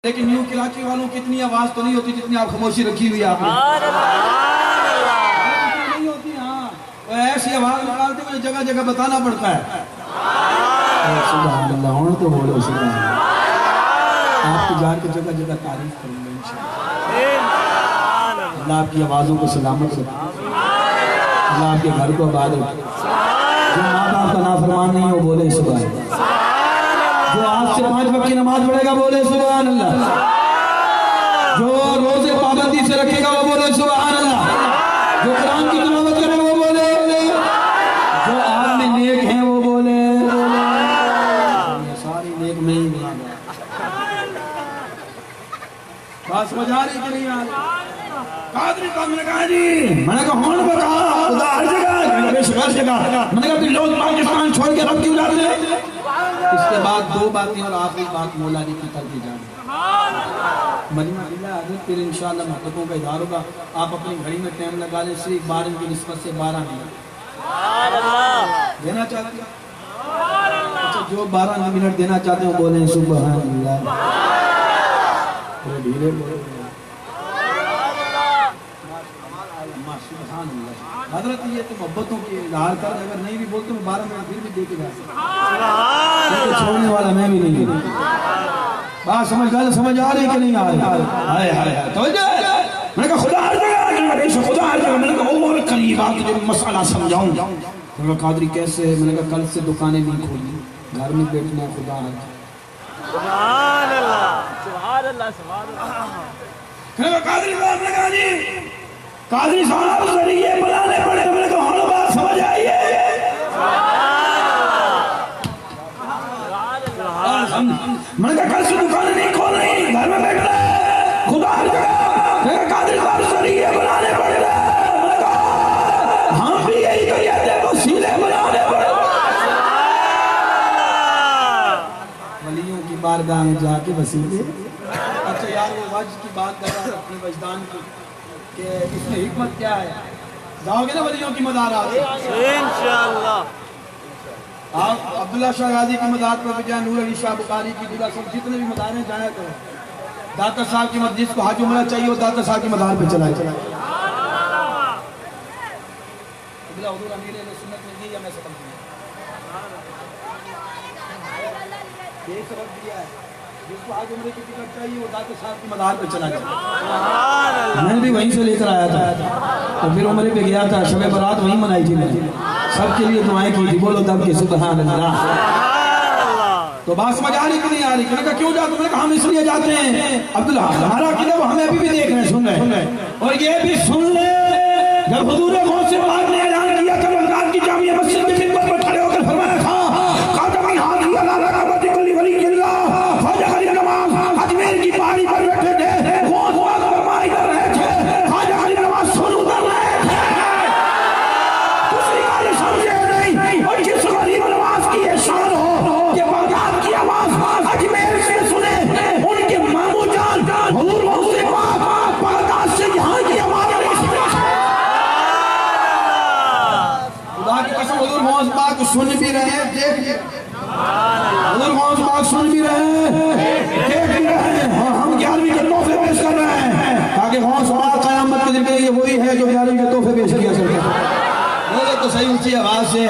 लेकिन यूं कराची वालों की इतनी आवाज तो नहीं होती जितनी आप खामोशी रखी हुई है आपने। नहीं होती। हाँ, ऐसी आवाज निकालते मुझे जगह जगह बताना पड़ता है। सुभान अल्लाह, तो बोलो सुभान अल्लाह। आपकी जान के जगह जगह तारीफ करूंगा इंशाअल्लाह। अल्लाह आपकी आवाजों को सलामत रखे, अल्लाह आपके घर को आबाद रखे। जो माँ बाप का नाफरमान नहीं हो बोले सुभान अल्लाह। जो आज से 5 वक्त की नमाज पढ़ेगा बोले सुभान अल्लाह। जो रोजे पाबंदी से रखेगा वो बोले सुभान अल्लाह। जो कुरान की तिलावत करेगा वो बोले। जो आप में नेक हैं वो बोले। सारी नेक में ही बात समझ आ रही कि नहीं आ रही? कादरी साहब ने कहा जी, मैंने कहा कौन बता खुदा हर जगह, हर जगह। मैंने कहा लोग पाकिस्तान छोड़ के रब क्यों जाते हैं? इसके बाद 2 बातें और आखिरी बात मौला जी की तरफ जाए। मजमा फिर इंशाअल्लाह महबतों का इजहार होगा। आप अपनी घड़ी में टाइम लगा लें, सिर्फ 12 की निस्बत से 12 मिनट देना चाहते हैं। अच्छा, जो 12 मिनट देना चाहते हो बोले सुभान अल्लाह। धीरे बोलो हजरत। ये तो मोहब्बतों के इजहार कर, अगर नहीं भी बोलते 12 मिनट फिर भी दे के जा सकते, छोड़ने वाला मैं भी नहीं। बात समझ गल समझ आ रही कि नहीं आ रही? हाय हाय तो मैंने कहा खुदा हर जगह, खुदा हर जगह। मैंने कहा और करीब आके जो मसाला समझाऊं। मैंने कहा कादरी कैसे? मैंने कहा कल से दुकानें नहीं खोली, घर में बैठना खुदा हर जगह। सुभान अल्लाह, सुभान अल्लाह, सुभान अल्लाह। कादरी साहब ने कहा जी, कादरी साहब जरिए बुलाने पड़े। मैंने कहा हाँ बात समझ आई है। मैंने कहा कल से दुकान नहीं खोल रही, घर में बैठ रहे खुदा हर जगह। कादरी साहब जरिए बुलाने पड़े। मैंने कहा हम भी यही तो कहते हैं, वसीले बुलाने पड़े। वलियों की बारगाह में जाके वसीले। अच्छा यार, वो वज की बात कर रहा है अपने वजदान की कि इसमें हिकमत क्या है। जाओगे ना वलियों की मदारात इंशाअल्लाह। आप अब्दुल्ला शाह गाजी की मदाद पर बजाय नूर अली शाह बुखारी की दुला सब जितने भी मदारें जाया करो। दाता साहब की मस्जिद को हाज उमरा चाहिए, वो दाता साहब की मदार पे चला चला। जिसको आज उम्र की टिकट चाहिए वो दाता साहब की मदार पे चला गया। मैं भी वहीं से लेकर आया था, तो फिर उम्र पे गया था। शब बारात वहीं मनाई थी मैंने, सबके लिए दुआएं की थी। बोलो दब के सुभान अल्लाह। तो बात समझ आ रही कि नहीं आ रही? मैंने कहा क्यों जाते? मैंने कहा हम इसलिए जाते हैं अब्दुल्ला, हमारा किताब हमें अभी भी देख रहे हैं, सुन रहे हैं। और ये भी सुन ले, जब हुजूर गौस से पाक ने ऐलान किया था बगदाद की जामिया मस्जिद के मिंबर पर खड़े होकर फरमाया था कादमन हाजी अल्लाह रकाबत कुल्ली वली अल्लाह ख्वाजा गरीब नवाज अजमेर की पहाड़ी पर बैठे थे, गौस पाक फरमाई कर रहे थे, ख्वाजा गरीब नवाज सुन कर रहे थे। दूसरी बात समझे नहीं, और जिस गरीब नवाज की ये शान हो कि बगदाद की आवाज अजमेर से सुने, उनके मामू जान हुजूर गौस पाक बगदाद से यहाँ की आवाज सुन भी रहे हैं, देख भी सुन भी रहे हैं, देख भी रहे हैं। और हम 11वीं के तोहफे पेश कर रहे हैं ताकि गौस पाक क़यामत के दिन पे ये वही है जो 11वीं के तोहफे पेश किया करते हैं। बोले तो सही ऊंची आवाज से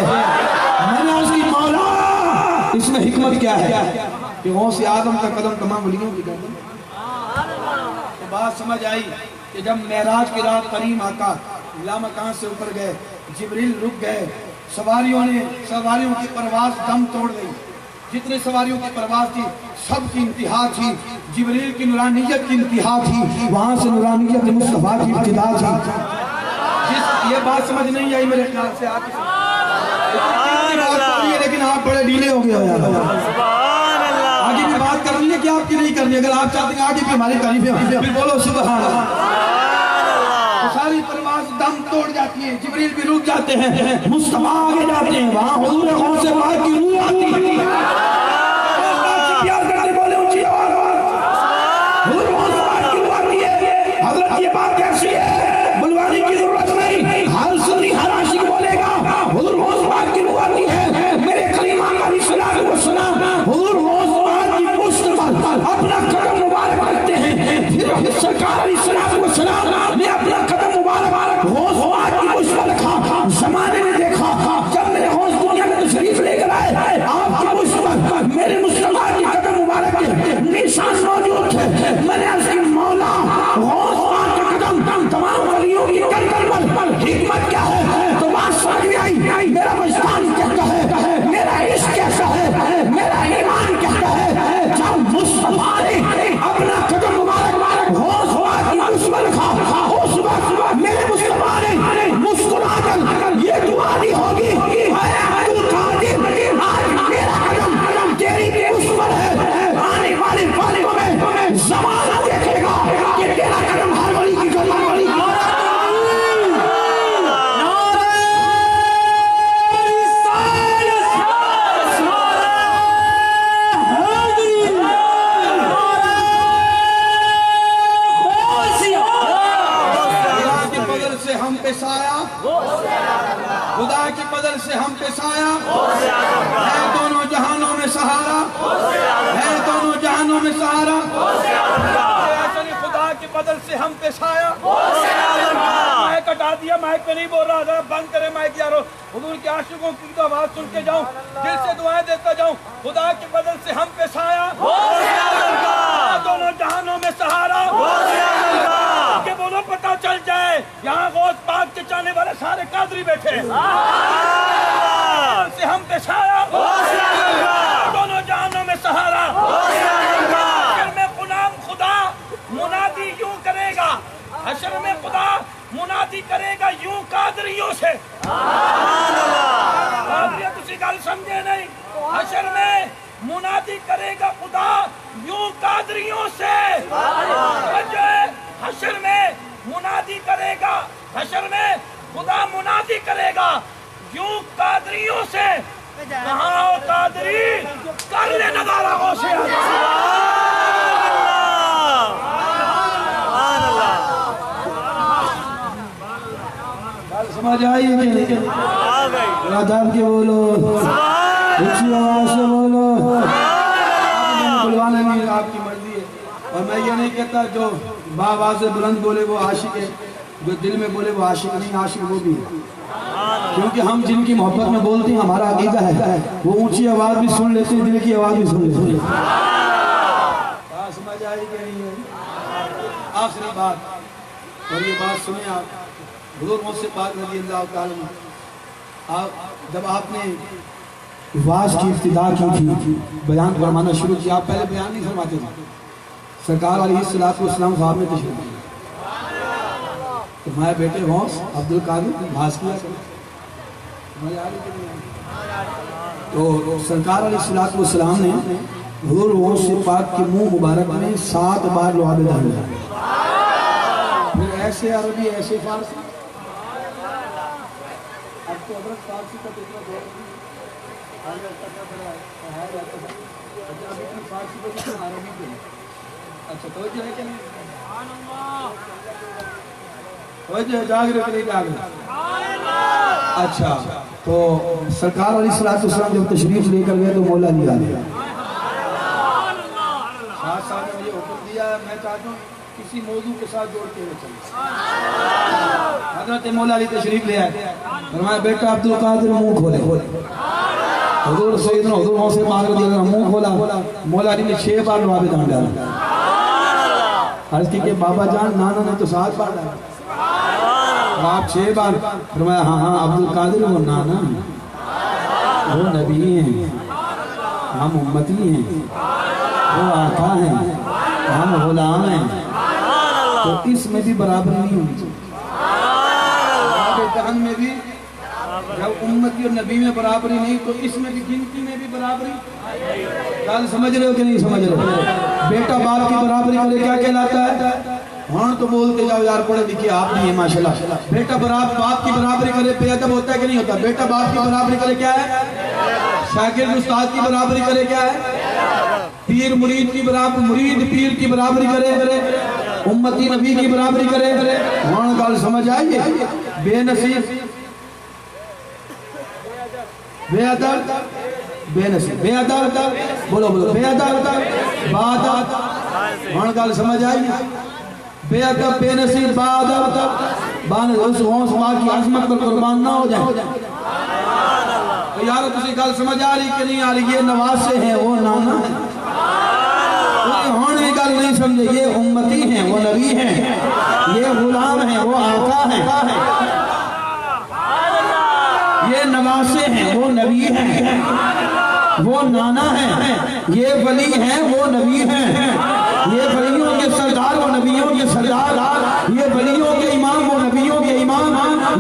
मैंने उसकी मौला। इसमें हिकमत क्या है कि गौस आदम का कदम तमाम वलियों की कदम। तो बात समझ आई कि जब मेराज की रात करीम आका लामकान से ऊपर गए, जिब्रील रुक गए, सवारियों की परवाज दम तोड़ गई। जितने सवारियों की परवाज थी सब की इंतहा थी, जिब्रील की नूरानियत की इंतहा थी, वहां से नूरानियत मुस्तफा की इब्तिदा थी। ये बात समझ नहीं आई मेरे ख्याल से आप लेकिन आप बड़े ढीले हो गए हो यार। आगे भी बात करनी है कि आपकी नहीं करनी? अगर आप चाहते हैं आगे भी हमारी तारीफें फिर बोलो सुभान अल्लाह। सारी परवाज दम तोड़ जाती है, जिब्रील भी रुक जाते हैं, मुस्तफा आगे जाते हैं, वहां हुजूर गौस से पाक की रूह आती है। प्यार करते बोले ऊंची आवाज हुजूर गौस से पाक की रूह आती है। हजरत ये बात कैसी है? बुलवाने की जरूरत नहीं, हर सुन्नी हर आशिक बोलेगा हुजूर गौस से पाक की रूह आती है। मेरे करीम आका ने सुना हुजूर गौस से पाक की पुश्त पर अपना कदम मुबारक फिर सरकार अलैहिस्सलाम ने अपना कदम मुबारक गौस पाक की मुझ पर रखा। जमाने ने देखा जब मेरे गौस दुनिया में तशरीफ लेकर आए आपकी मुझ पर मेरे मुस्तफा की कदम मुबारक के निशान मौजूद थे। मैंने उसकी मौला गौस पाक का कदम तमाम वलियों की करकर पर हिकमत क्या है तो बात समझ में आई। मेरा वजदान कहता है, मेरा इश्क कहता है, मेरा ईमान कहता है जब मुस्तफा ने अपना कदम मुबारक गौस पाक की मुझ पर रखा उस वक्त मेरे मुस्तफा ने मुस्कुराकर ये दुआ दी होगी अब्दुल कादिर आज मेरा कदम तेरी उस पर है। आने वाले वालों में ज़माना देखेगा कि तेरा कदम हर वली की गली खुदा की बदल से हम पे साया है दोनों जहानों में सहारा है दोनों जहानों में सहारा खुदा की बदल से हम पे साया। मैं कटा दिया माइक पे नहीं बोल रहा था बंद करे माइक यारो। हुजूर के आशिकों की तो आवाज सुन के जाऊं दिल से दुआएं देता जाऊं। खुदा की बदल से हम पे साया दोनों जहानों में सहारा के बोलो पता चल जाए यहाँ गौस पाक के चाहने वाले सारे कादरी बैठे से हम पे साया दोनों जहानों में सहारा। हशर में गुलाम खुदा मुनादी यूं करेगा हशर में खुदा मुनादी करेगा यूं कादरियों से। तुसी गल समझे नहीं हशर में मुनादी करेगा खुदा यूं कादरियों से। हशर में मुनादी करेगा हशर में खुदा मुनादी करेगा यूं कादरियों से। कहाँ हो कादरी कर ले नजारा हो से समझ आई कि आदाब के बोलो ऊंची आवाज से बोलो बुलवाना नहीं आपकी मर्जी है। और मैं ये नहीं कहता जो बाबा से बुलंद बोले वो आशिक है जो दिल में बोले वो आशिक नहीं आशिक वो भी है। क्योंकि हम जिनकी मोहब्बत में बोलते हैं हमारा अकीदा है वो ऊंची आवाज भी सुन लेते हैं दिल की आवाज भी सुन लेते हैं। समझ आई कि नहीं है। आखिरी बात और ये बात सुने आप हुजूर मुझसे पाक रज़ी अल्लाह ताला आप जब आपने वाज की इब्तिदा की थी बयान फरमाना शुरू किया आप पहले बयान नहीं फरमाते थे। सरकार अलैहिस्सलाम ख्वाब में तशरीफ लाए तो मैं बेटे गौस अब्दुल कादिर भास किया तो सरकार अलैहिस्सलाम ने हुजूर गौस पाक के मुंह मुबारक में 7 बार लुआब दान फिर ऐसे अरबी ऐसे फारसी अब तो अदरक फारसी का कितना दौर फारसी को अरबी के अच्छा तो है कि नहीं जागरूक नहीं जागरूक। अच्छा तो सरकार अलैहिस्सलाम जब तशरीफ लेकर गए तो मौला लिया साथ मुझे हुक्म दिया मैं चाहता हूँ किसी मौजू के साथ जोड़ते हुए चले। हजरत मौला अली तशरीफ ले आए फरमाया बेटा अब्दुल कादिर मुंह खोले हुजूर सैयदना हुजूर मौसे पाक रज़ी अल्लाह मुंह खोला मौला अली ने 6 बार लुआब दान डाला। अर्ज की के बाबा जान नाना ने तो 7 बार डाला आप 6 बार फरमाया हाँ हाँ अब्दुल कादिर वो नाना वो नबी हैं हम उम्मती हैं वो आका हैं हम गुलाम हैं तो इसमें भी बराबरी नहीं होनी चाहिए। में भी जब उम्मती और नबी में बराबरी नहीं तो इसमें भी गिनती में भी बराबरी। गल समझ रहे हो कि नहीं समझ रहे हो। बेटा बाप की बराबरी करे क्या कहलाता है। हाँ तो बोलते जाओ यार पढ़े लिखे आप नहीं है माशाल्लाह। बेटा बाप की बराबरी करे बेअदब होता है कि नहीं होता। बेटा बाप की बराबरी करे क्या है। शागिर्द उस्ताद की बराबरी करे क्या है। पीर मुरीद की बराबरी मुरीद पीर की बराबरी करे उम्मती नबी की बराबरी करे। हाँ गल समझ आई बेनसीब बेअदब बेनसीब बेअदब बोलो बोलो बेअदब बात हाँ गल समझ आई बेअदब बेनसीब बादब बान उस हौस की अजमत पर कुर्बान ना हो जाए। तो यार तुझे गल समझ आ रही कि नहीं आ रही? ये नवासे हैं, वो नाना है। होने गल नहीं समझे, ये उम्मती हैं, वो नबी हैं, ये गुलाम हैं, वो आका हैं, ये नवासे हैं, वो नबी हैं, वो नाना हैं, ये वली हैं, वो नबी हैं, ये वलियों के सरदार, वो नबियों के सरदार, ये वलियों के इमाम, वो नबियों के इमाम,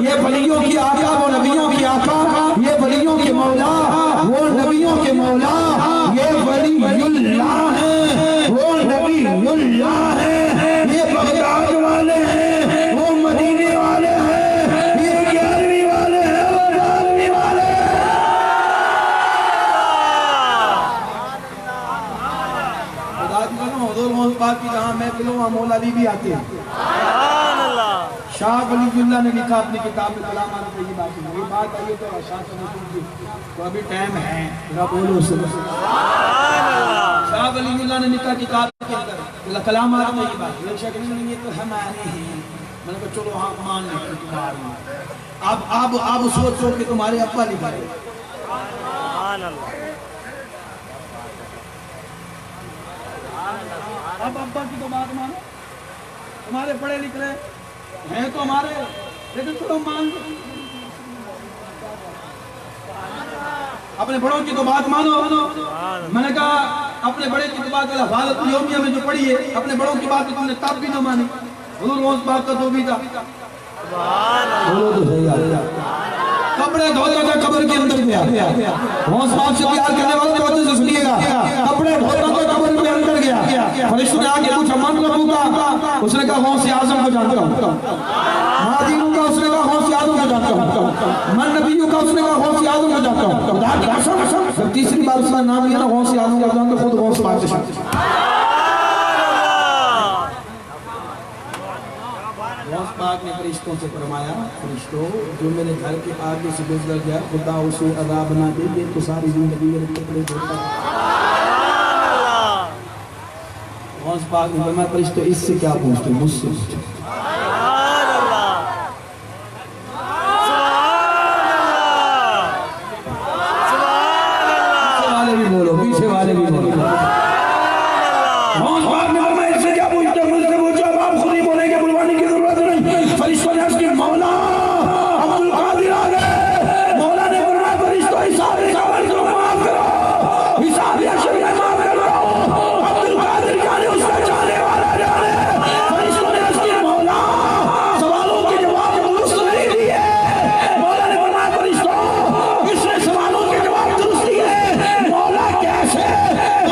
ये वलियों की आका, वो नबियों की आका, ये वलियों के मौला, वो नबियों के मौला, ये वलीउल्लाह है, वो नबीउल्लाह है, ये बगदाद वाले हैं, वो मदीने वाले हैं, ये 11वीं वाले हैं, वो 12वीं वाले हैं। बात की जहाँ महफिलों वहाँ मौलवी भी आते हैं। शाह वलीउल्लाह ने लिखा अपनी किताब में कलाम पे ये बात आई है तो शाह तो अभी टाइम है, बोलो शाह वलीउल्लाह ने लिखा किताब के अंदर कलाम में ये बात, बेशक नहीं ये तो हमारे हैं। मैंने कहा चलो हाँ मान लेते तुम्हारे, अब सोचो कि तुम्हारे अब्बा लिखा है। अब अब्बा की तो बात मानो, तुम्हारे पढ़े लिख रहे हैं तो हमारे, लेकिन चलो मान लो अपने बड़ों की तो बात मानो। मैंने कहा अपने बड़े की तो बात हालत योमिया में जो पढ़ी है, अपने बड़ों की बात तुमने तब भी न मानी। उस बात का तो भी था, बोलो तो सही। कपड़े धोता था कब्र के अंदर गया, से प्यार करने वाले वजह से सुनिएगा, कपड़े धोता था कब्र के अंदर गया, फरिश्ते ने आके पूछा मन रब्बू का, उसने कहा गौसे आजम को जानता हूँ। मादीनों का, उसने कहा गौसे आजम को जानता हूँ। मन नबियों का, उसने कहा गौसे आजम को जानता हूँ। जब तीसरी बार उसका नाम लिया ना गौसे आजम को जानता, खुद गौस बादशाह पाक ने फरिश्तों से फरमाया, फरिश्तों जो मेरे घर के आगे से गुजर गया खुदा उसे अज़ाब ना दे, ये तो सारी जिंदगी मेरे कपड़े धोता है। पाक ने फरमाया फरिश्तों इससे क्या पूछते, मुझसे पूछो। वाले भी बोलो, पीछे वाले भी बोलो। मौला अब्दुल कादिर आ गए, मौला ने फरमाया फरिश्तों हिसाब को माफ करो, हिसाब माफ करो। अब्दुल कादिर जाने उसका जाने वाला जाने। फरिश्तों ने उसके मौला सवालों के जवाब दुरुस्त नहीं दिए। मौला ने फरमाया फरिश्तों इसने सवालों के जवाब दुरुस्त दिए। मौला कैसे?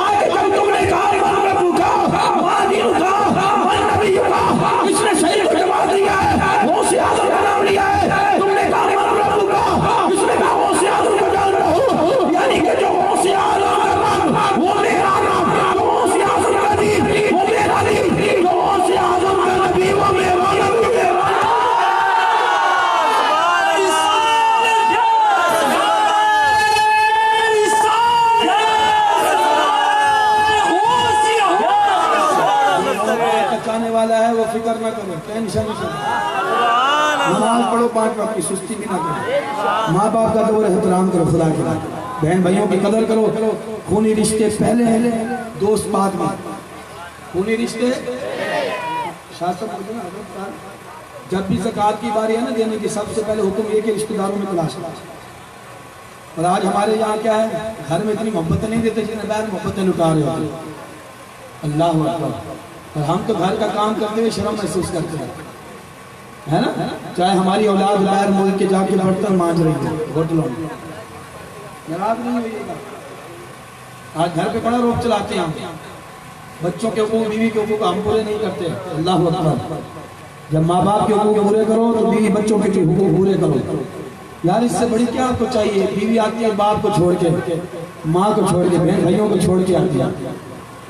आगे जब तुमने कहा मन रब्बू का, मादीनु का, मन नबिय्यु का, इसने सही को जवाब दिया है। गौसे आज़म का नाम लिया है, तुमने कहा मन रब्बू का, इसने कहा गौसे आज़म को जानता हूँ। यानी कि जो गौसे आज़म का नाम वो मेरा नाम, जो गौसे आज़म का दीन वो मेरा दीन, जो गौसे आज़म का नबी वो मेरा नबी। बचाने वाला है, वो फिक्र ना करो, टेंशन से नमाज पढ़ो 5 वक्त की, सुस्ती भी ना करो, माँ बाप का दौर एहतराम करो, खुदा के बहन भाइयों की कदर करो। खूनी रिश्ते पहले हैं, दोस्त बाद में। खूनी रिश्ते शासन जब भी ज़कात की बारी है ना देने की, सबसे पहले हुक्म ये कि रिश्तेदारों में तलाश। और आज हमारे यहाँ क्या है, घर में इतनी मोहब्बत नहीं देते जितने बाहर मोहब्बतें लुटा रहे होते। अल्लाह अकबर। और हम तो घर का काम करते हुए शर्म महसूस करते हैं, है ना? चाहे हमारी औलाद बाहर मुल्क के जाके बर्तन मांझ रही है होटलों में, नाराज नहीं होइएगा। आज घर पे बड़ा रोक चलाते हैं हम, बच्चों के हुकूक, बीवी के हुकूक हम पूरे नहीं करते। अल्लाह अकबर। जब माँ बाप के हुकूक पूरे करो तो बीवी बच्चों के हुकूक पूरे करो। यार इससे बड़ी क्या आपको चाहिए? बीवी आती है बाप को छोड़ के, माँ को छोड़ के, बहन भाइयों को छोड़ के आती है,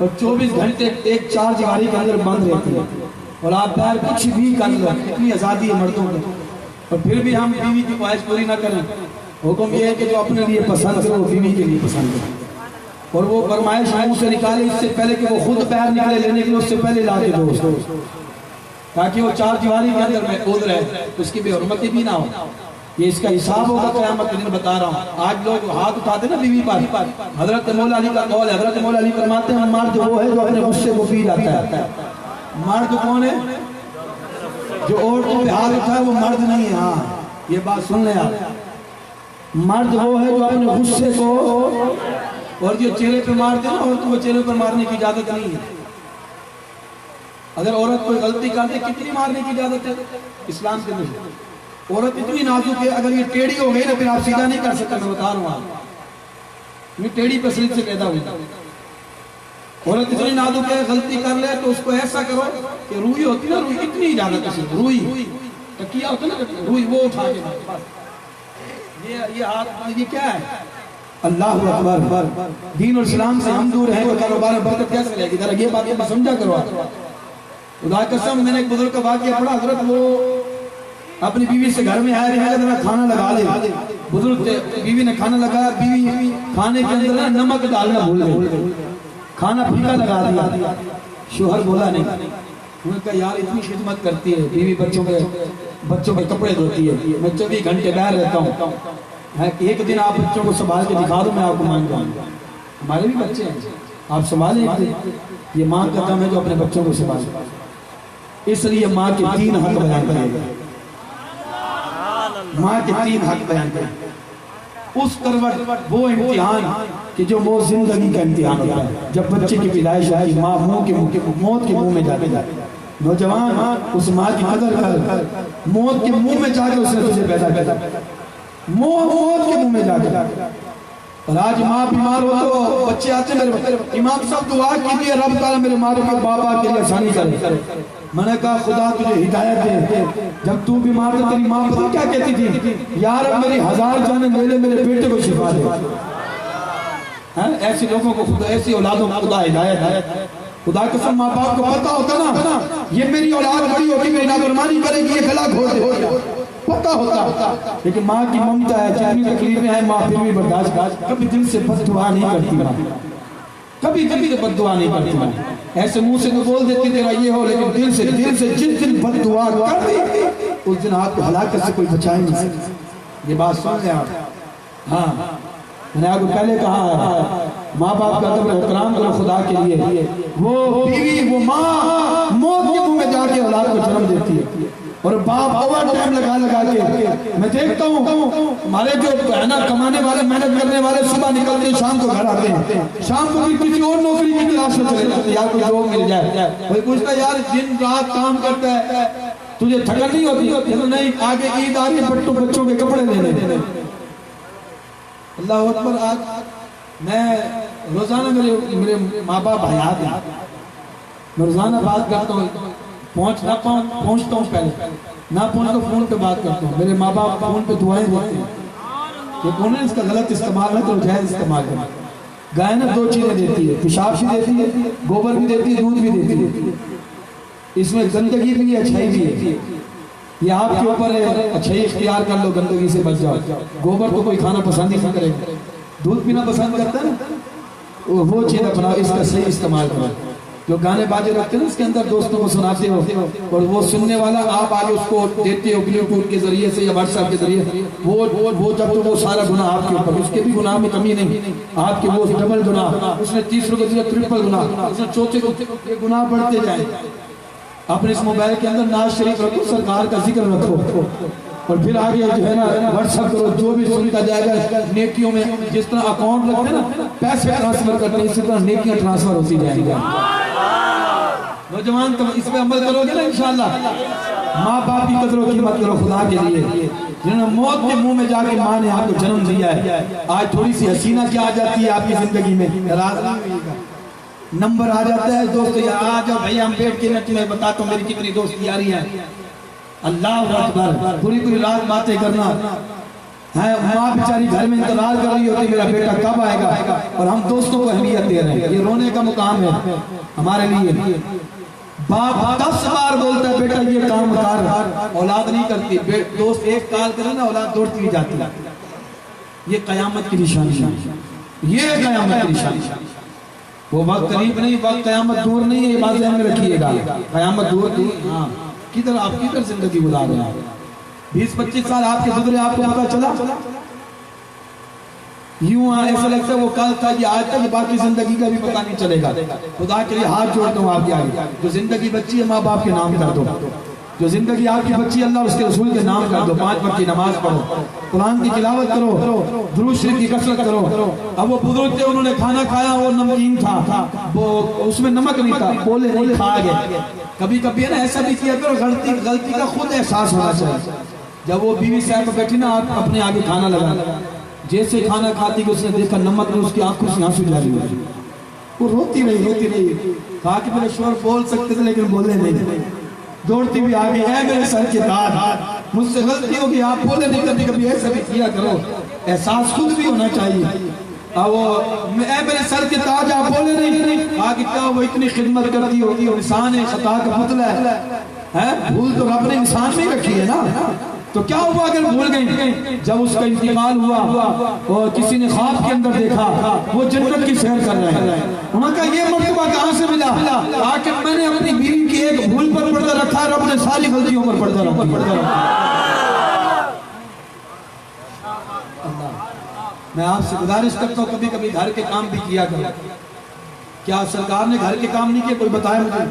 और 24 घंटे एक 4 दीवारी के अंदर बंद रहती है, और आप बाहर कुछ भी कर लो, इतनी आज़ादी है मर्दों को, और फिर भी हम बीवी की ख्वाहिश पूरी ना करें। हुक्म ये है कि जो अपने लिए पसंद करो बीवी के लिए पसंद करो, और वो फरमाइश मुंह से निकाले इससे पहले कि वो खुद बाहर निकले लेने के लिए, उससे पहले ला के दो। ताकि वो चार दीवारी के अंदर में कूद रहे, उसकी बेहरमती भी ना हो। ये इसका हिसाब होगा क़यामत के दिन, बता रहा हूँ। आज लोग हाथ उठाते ना बीवी पर, हजरत मौला अली का कौल है। हजरत मौला अली फरमाते हैं मर्द वो है जो अपने गुस्से को पी जाता है। मर्द कौन है? जो औरतों पे हाथ उठाए वो मर्द नहीं है। हाँ, ये बात सुन ले आप। मर्द वो है जो अपने गुस्से को, और जो चेहरे पे मारते हैं औरतों को चेहरे पर मारने की इजाजत नहीं है। अगर औरत कोई गलती करती कितनी मारने की इजाजत है इस्लाम के अंदर? औरत इतनी नाजुक है, अगर ये टेढ़ी हो गई ना फिर आप सीधा नहीं कर सकते। मैं बता रहा हूँ, ये टेढ़ी पसलीत से पैदा हुई। औरत इतनी नाजुक है, गलती कर ले तो उसको ऐसा करो कि रूई होती ना, रूई इतनी इजाजत है, रूई तकिया होता ना, रूई वो उठा के ये हाथ, ये क्या है? अल्लाह अकबर। दीन और इस्लाम से हम दूर हैं तो कारोबार में बरकत कैसे मिलेगी? जरा ये बात मैं समझा करो। खुदा कसम, मैंने एक बुजुर्ग का वाकया पढ़ा। हजरत वो अपनी बीवी से घर में आए हैं, जरा खाना लगा ले। बुजुर्ग बीवी ने खाना लगाया, बीवी खाने के अंदर ना नमक डालना भूल गई, खाना फीका लगा दिया। शोहर बोला नहीं। उन्होंने कहा यार इतनी खिदमत करती है बीवी, बच्चों के कपड़े धोती है, मैं 24 घंटे बाहर रहता हूँ, एक दिन आप बच्चों को संभाल के दिखा दो, मैं आपको मान जाऊंगा। हमारे भी बच्चे हैं, आप संभालें। ये माँ का काम है जो अपने बच्चों को संभाले। इसलिए माँ के 3 हक बयान करेगा। माँ के 3 हक बयान करेगा। उस करवट वो इम्तिहान कि जो वो जिंदगी का इम्तिहान होता है। जब बच्चे की विदाई आई, माँ मौत के मुंह में जाते नौजवान उस माँ की कदर कर, मौत के मुंह में जाके उसने तुझे पैदा किया, मौत के मुंह में जाके। और आज माँ बीमार हो तो बच्चे आते मेरे इमाम साहब दुआ कीजिए रब ताला मेरे माँ के बाबा के लिए आसानी करे। मैंने कहा खुदा तुझे हिदायत दे। जब तू बीमार था तेरी माँ पता क्या कहती थी? यार अब मेरी 1000 जाने ले, मेरे बेटे को शिफा दे। ऐसे लोगों को खुदा, ऐसी औलादों को खुदा हिदायत है। खुदा कसम माँ बाप को पता होता ना ये मेरी औलाद बड़ी होगी, मेरी नाफरमानी करेगी, ये गला घोट दे, पता होता। लेकिन माँ की ममता है, जितनी तकलीफें हैं माँ फिर भी बर्दाश्त कर, कभी दिल से बद्दुआ नहीं करती माँ, कभी से बद्दुआ नहीं करती माँ। ऐसे मुंह से तो बोल देती तेरा ये हो, लेकिन दिल से जिस दिन बद्दुआ कर दी उस दिन आपको हलाकत से कोई बचा ही नहीं सकता। ये बात सुन ले आप। हाँ, मैंने आपको पहले कहा माँ बाप का कदर एहतराम करो खुदा के लिए। वो बीवी, वो माँ मौत के मुंह में जाके औलाद को जन्म देती है, और बाप ओवर टाइम लगा के। मैं देखता हूँ हमारे जो है ना कमाने वाले, मेहनत करने वाले सुबह निकलते हैं, शाम को घर आते हैं, शाम को भी किसी और नौकरी की तलाश में चले जाते हैं, यार कोई जॉब मिल जाए। कोई पूछता है यार दिन रात काम करता है, तुझे थकन नहीं होती? तो नहीं, आगे ईद आ रही है, बच्चों के कपड़े लेने। अल्लाह अकबर। आज मैं रोजाना मेरे माँ बाप हयात हैं, मैं रोजाना बात करता हूँ, पहुँचता हूँ, पहले ना पहुँच तो फोन पे बात करता हूँ। मेरे माँ बाप फोन पे दुआएं देते हैं, ये कौन है इसका गलत इस्तेमाल है तो जायज़ इस्तेमाल करें। गाय ना 2 चीजें देती है, पेशाब भी देती है, गोबर भी देती है, दूध भी देती है। इसमें गंदगी भी है, अच्छाई भी है। ये आपके ऊपर है, अच्छाई इख्तियार कर लो, गंदगी से बच जाओ। गोबर को कोई खाना पसंद ही नहीं करेगा, दूध पीना पसंद करता है ना, वो चीज़ अपनाओ, इसका सही इस्तेमाल करो। जो गाने बाजे रखते हैं ना उसके अंदर दोस्तों को सुनाते हो, और वो सुनने वाला आप आगे उसको देते हो ब्लूटूथ के जरिए से या व्हाट्सएप के जरिए, वो जब तो वो सारा गुनाह आपके ऊपर, उसके भी गुनाह में कमी नहीं, आपके वो डबल गुनाह, उसने 30 को दिया ट्रिपल गुनाह, उसने चौथे को गुनाह बढ़ते जाए। अपने इस मोबाइल के अंदर नाज शरीफ रखो, सरकार का जिक्र रखो, और फिर आगे जो है ना व्हाट्सएप करो, जो भी सुनता जाएगा नेकियों में। जिस तरह अकाउंट रखते हैं ना पैसे ट्रांसफर करते हैं, इसी तरह नेकियां ट्रांसफर होती जाएंगी। नौजवान तो इस पे अमल करोगे ना इंशाअल्लाह। माँ बाप की कदर कीमत करो खुदा के लिए, जिन्होंने मौत के मुंह में जाके माँ ने आपको जन्म दिया है। आज थोड़ी सी हसीना क्या आ जाती है आपकी जिंदगी में, नंबर आ जाता है दोस्त, आ जाओ भैया हम बैठ के मैं बताता हूँ मेरी कितनी दोस्त यारी है। अल्लाह अकबर। पूरी रात बातें करना है, माँ बेचारी घर में इंतजार कर रही होती मेरा बेटा कब आएगा, और हम दोस्तों को अहमियत दे रहे हैं। ये रोने का मुकाम है हमारे लिए। बाप 10 बार बोलता है बेटा ये काम कर, औलाद नहीं करती। दोस्त एक काल करे ना औलाद दौड़ती हुई जाती है। ये कयामत की निशानी है, ये कयामत की निशानी। वो वक्त करीब नहीं, वक्त कयामत दूर नहीं है, ये बात ध्यान में रखिएगा। कयामत दूर नहीं, हाँ किधर आप किधर जिंदगी गुजार रहे हैं? 20-25 साल आपके गुजरे, आपको पता चला? यूं ऐसा लगता है वो कल था, ये आज था, ये बाकी जिंदगी का भी पता नहीं चलेगा। खुदा के लिए हाथ जोड़ता हूँ आपके आगे, जो जिंदगी बच्ची है माँ बाप के नाम कर दो, जो जिंदगी आपकी बच्ची अल्लाह उसके रसूल के नाम कर दो, 5 वक्त की नमाज पढ़ो, कुरान की तिलावत करो, दुरूद शरीफ की कसरत करो। अब वो बुजुर्ग थे, उन्होंने खाना खाया, वो नमकीन था, वो उसमें नमक नहीं था, बोले नहीं, खा गए। कभी कभी ना ऐसा भी किया करो, गलती का खुद एहसास होना चाहिए। जब वो बीवी साहब बैठी ना, आप अपने आगे खाना लगा, जैसे खाना खाती कि उसने देखा नमक में, उसकी आंखों से आंसू जारी हो गए। वो रोती नहीं। कहा कि मेरे शोर बोल सकते थे लेकिन बोले नहीं। दौड़ती भी आ गई, है मेरे सर के ताज, मुझसे गलती होगी, आप बोले नहीं, करनी कभी ऐसा भी किया करो, एहसास खुद भी होना चाहिए। अब वो मेरे सर के ताज, आप बोले नहीं, आगे क्या वो इतनी खिदमत करती होगी, इंसान है, खता का पुतला है, भूल तो रब ने इंसान में रखी है ना, तो क्या हुआ अगर भूल गई? जब उसका इंतकाल हुआ और किसी ने ख्वाब के अंदर देखा वो जन्नत की सैर कर रहे हैं, उन्होंने कहा ये मर्तबा कहाँ से मिला? आखिर मैंने अपनी बीवी की एक भूल पर पर्दा रखा, रब ने सारी गलतियों पर पर्दा रखा। मैं आपसे गुजारिश करता हूँ कभी कभी घर के काम भी किया करो। क्या सरकार ने घर के काम नहीं किए? कोई बताया मुझे।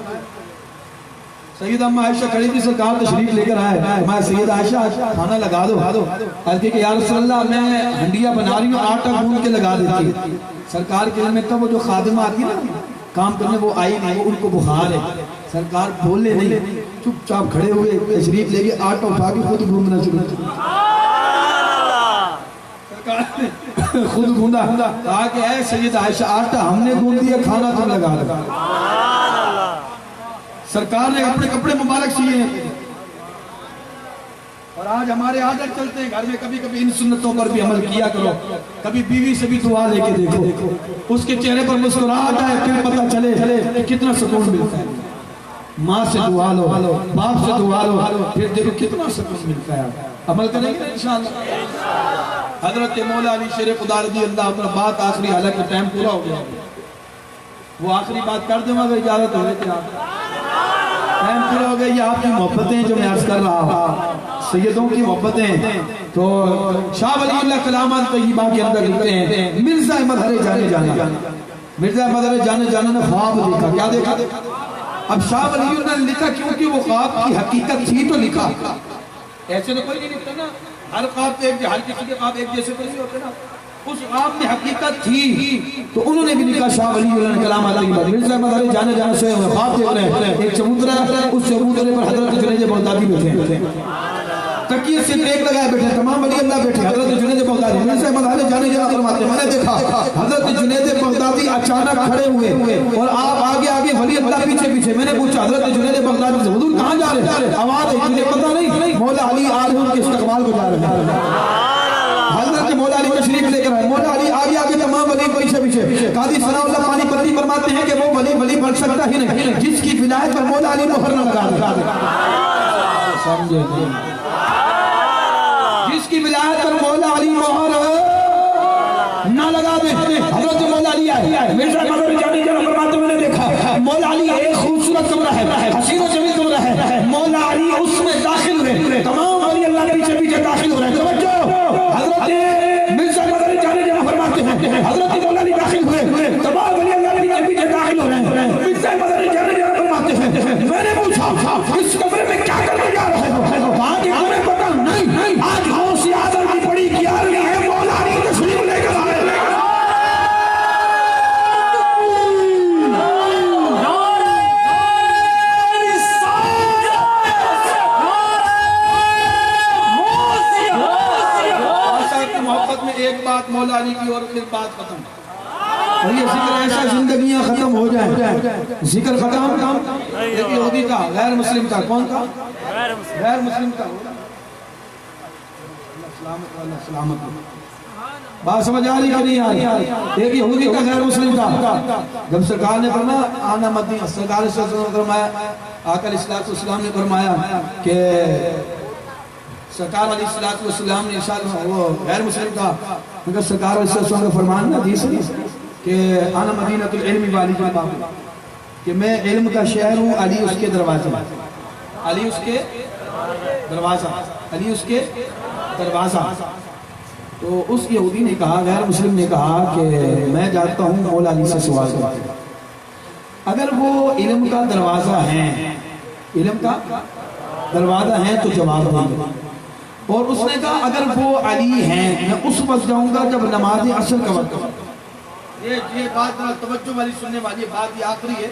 सैयदा अम्मा आयशा खड़ी थी, सरकार तशरीफ लेकर आए, मैं सैयदा आयशा खाना लगा दो। अर्ज़ की या रसूल अल्लाह, मैं हंडिया बना रही हूँ, आटा गूंद के लगा देती। सरकार के में तब वो जो खादिमा आती है ना काम करने, वो आई नहीं, वो उनको बुखार है। सरकार बोले नहीं, चुपचाप खड़े हुए, तशरीफ लेके आटा उठा के खुद गूंदना शुरू किया। खुद गूंदा, कहा कि ऐ सैयदा आयशा, आटा हमने गूंद दिया, खाना तुम लगा दो। सरकार ने अपने कपड़े मुबारक सिए हैं और आज हमारे आदत चलते हैं घर में। कभी कभी इन सुन्नतों पर भी अमल किया करो। कभी बीवी से भी दुआ लेके देखो, उसके चेहरे पर मुस्कुराहट आए, फिर पता चले कि कितना सुकून मिलता है। माँ से दुआ लो, बाप से दुआ लो, फिर देखो कितना सुकून मिलता है। अमल करेंगे इंशाअल्लाह। हजरत मौला अली शेर खुदा रज़ी अल्लाह अपना बात आखिरी, हालांकि टाइम पूरा हो गया, वो आखिरी बात कर दूंगा अगर इजाजत हो रही थी। टाइम पूरा हो गया। ये आपकी मोहब्बतें जो मैं अर्ज कर रहा हूँ, सैयदों की मोहब्बतें, तो शाह वली कलामत तय्यबा के अंदर लिखते हैं, मिर्जा मदहरे जाने जाना, मिर्जा मदहरे जाने जाना ने ख्वाब देखा। क्या देखा? अब शाह वली ने लिखा क्योंकि वो ख्वाब की हकीकत थी तो लिखा। ऐसे तो कोई नहीं लिखता ना, हर ख्वाब हर किसी के ख्वाब एक जैसे तो नहीं होते ना, उस ख्वाब में हकीकत थी तो उन्होंने भी लिखा। शाह वली कलाम मिर्जा मदहरे जाने जाना सोए हुए ख्वाब देख रहे हैं, एक चबूतरा है, उस चबूतरे पर हजरत जुनैद बगदादी बैठे, तकिए से टेक लगाए बैठे, तमाम वली अल्लाह बैठे। हजरत जुनैद बगदादी मिर्जा मदहरे जाने जाना फरमाते, मैंने देखा हजरत जुनैद बगदादी अचानक खड़े हुए और आप आगे आगे, वली अल्लाह पीछे पीछे। मैंने पूछा हजरत जुनैद बगदादी से, हुजूर कहाँ जा रहे हैं? आवाज है, मुझे पता नहीं, मौला अली आ रहे हैं, उनके इस्तकबाल को जा रहे हैं। हजरत मौला अली तशरीफ लेकर आए, मौला अली आगे आगे, तमाम वली पीछे पीछे। कादी सनाउल्लाह पानी पत्ती फरमाते हैं कि वो वली बन सकता ही नहीं जिसकी विलायत पर मौला अली मोहर न लगा दे। समझे? जिसकी विलायत पर मौला अली मोहर न लगा दे। हजरत मौला अली आए, मिर्जा मदहरे जाने जाना फरमाते, मैंने देखा मौला अली एक खूबसूरत कमरा है, हसीन और जमील कमरा है, मौला अली उसमें दाखिल हुए, तमाम वली अल्लाह के पीछे पीछे दाखिल हो रहे हैं। हजरत मिर्जा मदहरे जाने जाना फरमाते हैं, हजरत मौला अली दाखिल हुए, तमाम वली अल्लाह के पीछे पीछे दाखिल हो रहे हैं। मिर्जा मदहरे जाने जाना फरमाते हैं, मैंने पूछा इस कमरे में क्या करने जा रहे हो? कहा कि हमें पता नहीं, आज गौसे आज़म की बड़ी ग्यारहवीं है, मौला अली तशरीफ लेकर आए। एक बात मौला अली की और फिर बात खत्म। और ये जिक्र ऐसा जिंदगियां खत्म हो जाए, जिक्र खत्म। एक यहूदी का, गैर मुस्लिम का, कौन था? गैर मुस्लिम का। सलामत बात समझ आ रही कि नहीं आ रही? एक यहूदी का, गैर मुस्लिम का। जब सरकार ने फरमाया आना मदीना, सरकार ने फरमाया, आका अलैहिस्सलाम ने फरमाया कि सरकार अलैहिस्सलाम ने इरशाद, वो गैर मुस्लिम था, मगर सरकार अलैहिस्सलाम का फरमान ना हदीस कि आना मदीनतुल इल्मी वाली बाब, कि मैं इल्म का शहर हूँ, अली उसके दरवाजे। अली उसके दरवाजा, अली उसके दरवाजा। तो उस यहूदी ने कहा, गैर मुस्लिम ने कहा कि मैं जाता हूँ मौला अली से सवाल करता हूँ, अगर वो इल्म का दरवाजा है, इल्म का दरवाजा है तो जवाब देंगे। और उसने कहा अगर वो अली हैं मैं उस वक्त जाऊंगा जब नमाज असर का वक्त। ये बात तवज्जो वाली सुनने वाली बात, ये आखिरी है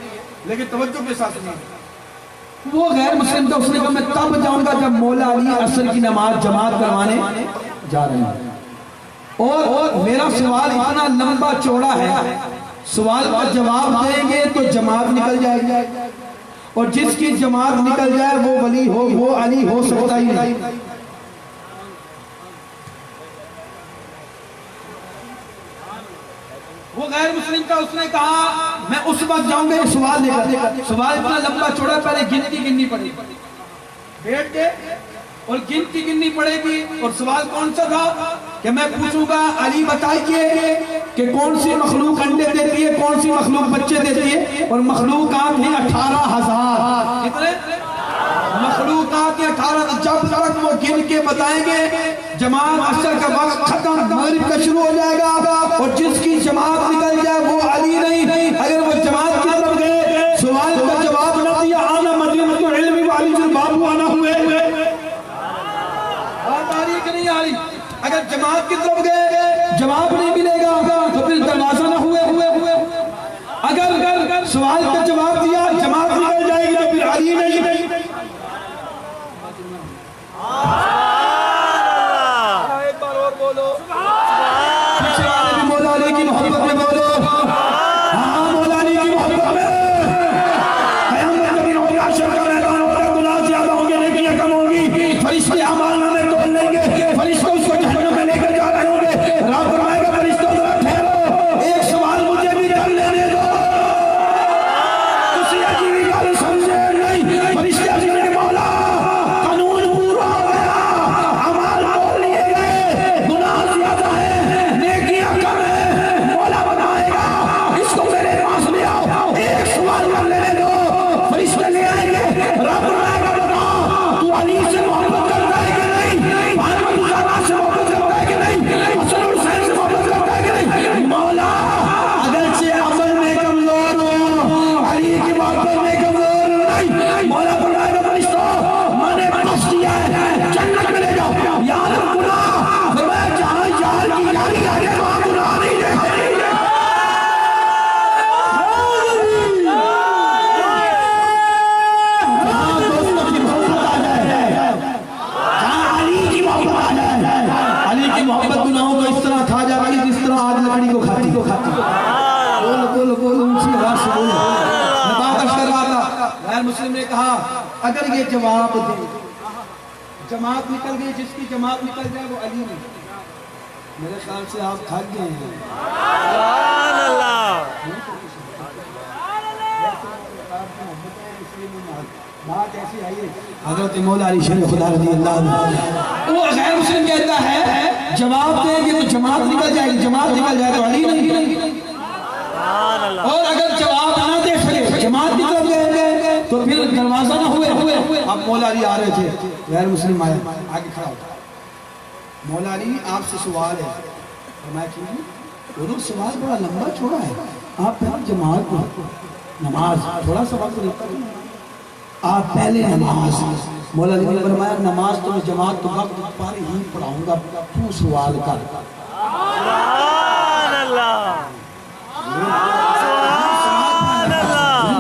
लेकिन तवज्जो के साथ सुनिए। वो गैर मुस्लिम था, उसने कहा मैं तब जाऊंगा जब मौला अली असर की नमाज जमात करवाने जा रहे हैं। और मेरा सवाल इतना लंबा चौड़ा है, सवाल का जवाब देंगे तो जमात निकल जाएगी, और जिसकी जमात निकल जाए वो वली हो, वो अली हो सकता ही नहीं। वो गैर मुस्लिम था, उसने कहा मैं उस वक्त जाऊंगा सवाल लेकर। सवाल इतना लंबा चौड़ा, पहले गिननी पड़ेगी, बैठ के और गिननी पड़ेगी। और सवाल कौन सा था कि मैं पूछूंगा अली बताइए कि कौन सी मखलूक अंडे देती है, कौन सी मखलूक बच्चे देती है। और मखलूकात है 18,000। कितने मखलूकात के 18। जब तक वो गिन के बताएंगे जमात असर का वक्त खत्म, मगरिब का शुरू हो जाएगा, और जिसकी जमात निकल जाए वो अली नहीं। अगर वो जमात की तरफ गए, सवाल का जवाब न दिया, आना मदीनतुल इल्म व अली बाबू आना हुए नहीं आ रही। अगर जमात की तरफ गए जवाब नहीं मिलेगा तो फिर दरवाजा ना हुए। अगर सवाल का जवाब दिया जमात निकल जाएगी तो फिर अली नहीं। एक बार और बोलो, पीछे वाले भी मौला अली की मोहब्बत में बोलो। हाँ, मौला अली की मोहब्बत में क़यामत के दिन होगा, हश्र का मैदान होगा, गुनाह ज्यादा होंगे नेकियां कम होंगी, फरिश्ते अमाल नामे तोल लेंगे, फरिश्ते उसको जहन्नम में लेकर जा रहे होंगे। रब फरमाएगा फरिश्तों जरा ठहरो, एक सवाल मुझे भी कर लेने दो। किसी अजीब गल समझे नहीं, फरिश्ते अजीब मौला कानून पूरा हो गया, अमाल तोल लिए गए, गुनाह ज्यादा है नेकियां कम है, मौला बताएगा इसको मेरे पास ले आओ, एक सवाल कर लेने दो। फरिश्ते ले आएंगे, रब फरमाएगा बता तू अली से मोहब्बत करता है कि नहीं, मोहम्मद से मोहब्बत करता है कि नहीं, हसन हुसैन से मोहब्बत करता है कि नहीं। मौला अगर से अमल में कमजोर हो, अली की मोहब्बत में कमजोर नहीं, मौला फरमाएगा फरिश्तों मैंने बख्श दिया है, जन्नत में ले जाओ। यार गुनाह फरमाया जहां यार की यारी आगे वहां गुनाह नहीं देखते। अली की मोहब्बत गुनाहों को इस तरह खा जाती है जिस तरह आग लकड़ी को खाती। बोलो ऊंची आवाज से बोलो। मैं बात कर रहा था, गैर मुस्लिम ने कहा अगर ये जवाब दे, जमात निकल गई, जिसकी जमात निकल जाए वो अली नहीं। मेरे ख्याल से आप थक गए हैं। बात ऐसी आई है, हज़रत मौला अली शेर खुदा रज़ी अल्लाह अन्हु, वो गैर मुस्लिम कहता है जवाब देंगे तो जमात निकल जाएगी, जमात निकल जाए तो अली नहीं। और अगर जवाब ना दे सके, जमात की तरफ गए तो फिर दरवाजा ना हुए। अब मौला अली आ रहे थे, गैर मुस्लिम आया, आगे खड़ा होता, मौला अली आपसे सवाल है। फरमाया कीजिए। वो सवाल बड़ा लंबा चौड़ा है, आप पहले जमात को नमाज थोड़ा सा वक्त देता है, आप पहले नमाज। मौला अली ने फरमाया नमाज तो मैं जमात तो वक्त पर ही पढ़ाऊंगा, तू सवाल कर।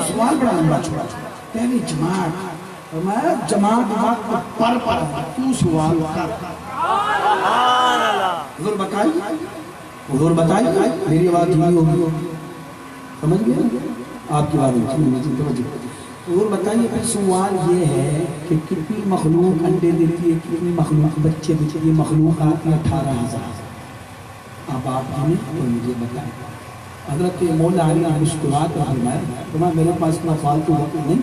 सवाल बड़ा लंबा चौड़ा, पहले जमात, फरमाया जमात वक्त पर पढ़ाऊंगा, तू सवाल कर। हुजूर बताइए, हुजूर बताइए, मेरी आवाज धीमी होगी, समझ गए आपकी बात। और बताइए फिर सवाल ये है कि कितनी मखलूक अंडे देती है, कितनी मखलूक बच्चे देती है। मखलूक आती है 18,000। अब आप हमें तो मुझे बताएं। हज़रत मौला अली मुस्कुरात फरमाया मेरे पास इतना फालतू वक्त नहीं,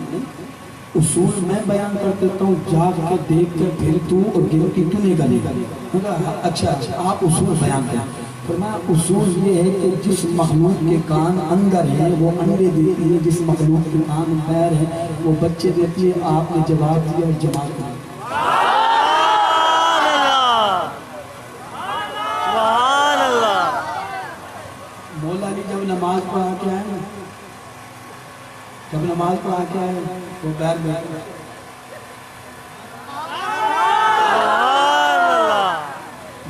उसूल मैं बयान कर देता हूँ, जाग के देख कर फिर तू और गिनती तू नहीं करेगा। अच्छा आप उसूल बयान करें। फरमाया उसूल ये है कि जिस मखलूक के कान अंदर है वो अंडे देती है, जिस मखलूक के कान पैर है वो बच्चे देती है। आपने जवाब दिया और जमात दिया। मौला अली जब नमाज पढ़ा के आए, जब नमाज पढ़ा के आए तो पैर बैठ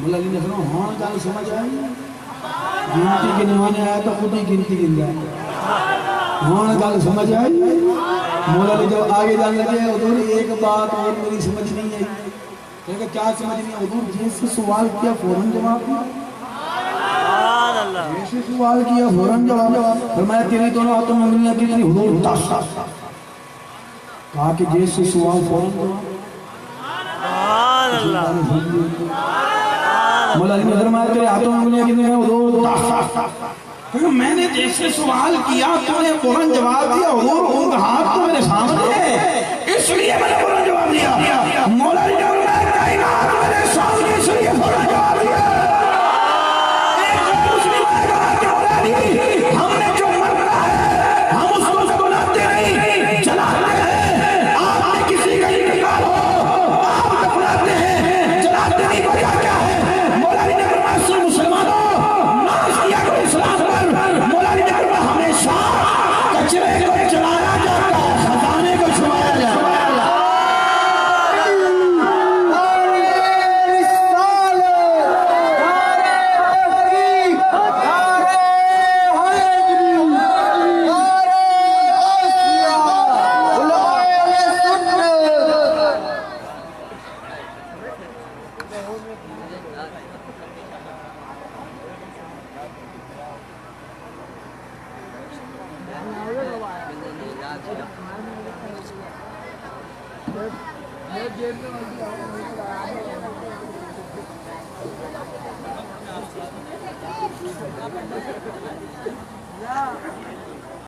मौला अली ने कहा हाँ जान समझ आई, गिनती गिनवाने आया तो खुद ही गिनती गिन जाए। हाँ गल समझ आई। मौला अली जब आगे जाने लगे हुजूर एक बात और मेरी समझ नहीं आई। कहेगा क्या समझ नहीं आई हुजूर? जैसे सवाल किया फौरन जवाब दिया, जैसे सवाल किया फौरन जवाब। फरमाया तेरी दोनों हाथों में उंगलियां कितनी? हुजूर 10। कहा कि जैसे सवाल फौरन जवाब। मौला अली ने फरमाया तेरे हाथों में उंगलियां कितनी हैं? हुजूर 10। मैंने जैसे सवाल किया तूने फौरन जवाब दिया। हुजूर उनका हाथ तो मेरे सामने है इसलिए मैंने फौरन जवाब दिया। मौला अली ने फरमाया कायनात मेरे सामने इसलिए फौरन जवाब दिया। हमने जो मरना है हम उसको बुलाते नहीं, जलाते हैं। आपने किसी का इंतकाल हो आप दफनाते हैं, जलाते नहीं। वजह क्या है? मौला अली ने फरमाया सिर्फ मुसलमानों नाज किया करो इस्लाम पर। मौला अली ने फरमाया हमेशा कचरे को जलाया जाता है, खजाने को छुपाया जाता है। Yeah.